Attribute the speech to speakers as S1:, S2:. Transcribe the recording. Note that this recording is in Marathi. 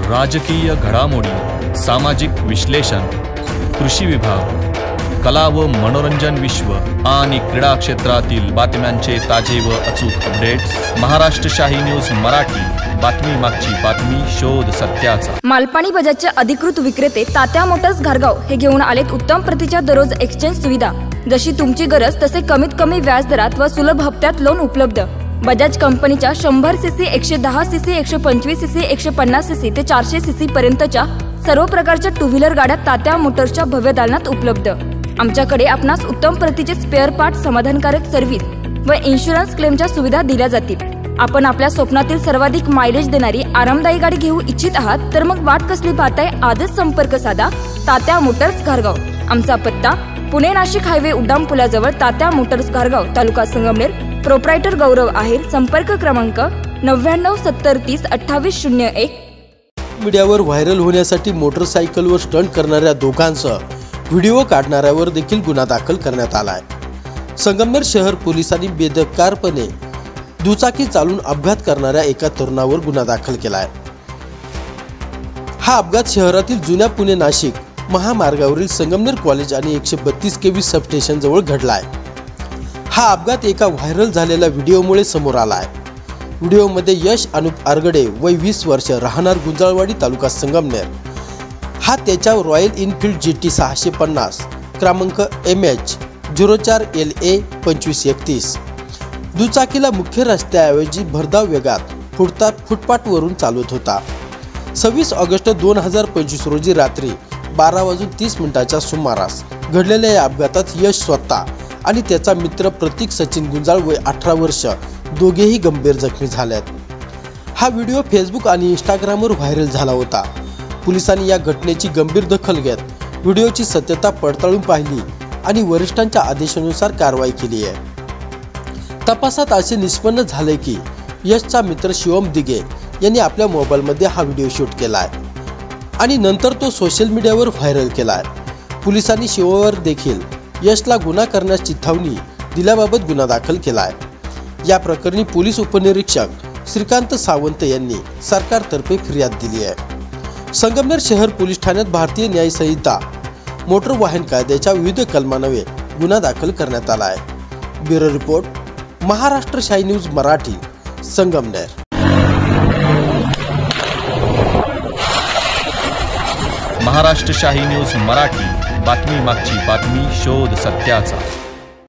S1: राजकीय घडामोडी, सामाजिक विश्लेषण, कृषी विभाग, कला व मनोरंजन विश्व आणि क्रीडा क्षेत्रातील बातम्यांचे ताजे व अचूक अपडेट्स महाराष्ट्र शाही न्यूज मराठी। बातमी मागची बातमी, शोध सत्याचा।
S2: मालपाणी बजाजचे अधिकृत विक्रेते तात्या मोटर्स घारगाव हे घेऊन आलेत उत्तम प्रतीच्या दररोज एक्सचेंज सुविधा। जशी तुमची गरज तसे कमीत कमी व्याज दरात व सुलभ हप्त्यात लोन उपलब्ध। बजाज कंपनीच्या 100 सीसी, 110 सीसी, 125 सीसी, 150 सीसी ते 400 सीसी पर्यंतच्या सर्व प्रकारच्या टू व्हीलर गाड्या तात्या मोटर्सच्या भव्य दालनात उपलब्ध। आमच्याकडे आपणास उत्तम प्रतीचे स्पेअर पार्ट, समाधानकारक सर्व्हिस व इन्शुरन्स क्लेमच्या सुविधा दिल्या जातील। आपण आपल्या स्वप्नातील सर्वाधिक मायलेज देणारी आरामदायी गाडी घेऊ इच्छित आहात तर मग वाट कसली पाहताय? आजच संपर्क साधा तात्या मोटर्स घारगाव। आमचा पत्ता पुणे नाशिक हायवे उड्डाण पुलाजवळ, तात्या मोटर्स घारगाव, तालुका संगमनेर। प्रोप्रायटर गौरव आहेर। संपर्क क्रमांक 99 70 30 28 01।
S3: मीडियावर व्हायरल होण्यासाठी मोटरसायकलवर स्टंट करणाऱ्या दोघांसह व्हिडिओ काढणाऱ्यावर देखील गुन्हा दाखल करण्यात आला आहे। संगमनेर शहर पोलिसांनी बेदरकारपणे दुचाकी चालवून अपघात करणाऱ्या एका तरुणावर गुन्हा दाखल केला आहे। हा अपघात शहरातील जुन्या पुणे नाशिक महामार्गावरील संगमनेर कॉलेज आणि 132 केव्ही सबस्टेशन जवळ घडला आहे। हा अपघात एका व्हायरल झालेल्या व्हिडिओमुळे समोर आला आहे। व्हिडिओमध्ये यश अनुप आरगडे, वय 20 वर्ष, राहणार गुंजाळवाडी, तालुका संगमनेर, हा त्याच्या रॉयल इनफील्ड GT 650 क्रमांक MH 04 LA 2531 दुचाकीला मुख्य रस्त्याऐवजी भरधाव वेगात फुटपाथवरून चालवत होता। 26 ऑगस्ट 2025 रोजी रात्री 12:30 सुमारास घडलेल्या या अपघातात यश स्वतः आणि त्याचा मित्र प्रतीक सचिन गुंजाळ, वय 18 वर्ष, दोघेही गंभीर जखमी झालेत। हा व्हिडिओ फेसबुक आणि इंस्टाग्रामवर व्हायरल झाला होता। पोलिसांनी या घटनेची गंभीर दखल घेत व्हिडिओची सत्यता पडताळून पाहिली आणि वरिष्ठांच्या आदेशानुसार कारवाई केली आहे। तपासात असे निष्पन्न झाले की यशचा मित्र शिवम दिगे यांनी आपल्या मोबाईलमध्ये हा व्हिडिओ शूट केला आहे आणि नंतर तो सोशल मीडियावर व्हायरल केला आहे। पोलिसांनी शिवमवर देखील यशला गुन्हा करण्यास चिथावणी दिल्याबाबत गुन्हा दाखल केला आहे। या प्रकरणी पोलीस उपनिरीक्षक श्रीकांत सावंत यांनी सरकारतर्फे फिर्याद दिली आहे। संगमनेर शहर पोलीस ठाण्यात भारतीय न्याय संहिता, मोटर वाहन कायद्याच्या विविध कलमान्वये गुन्हा दाखल करण्यात आला आहे। ब्युरो रिपोर्ट, महाराष्ट्र शाही न्यूज मराठी, संगमनेर।
S1: महाराष्ट्र शाही न्यूज मराठी, बातमी मागची बातमी, शोध सत्याचा।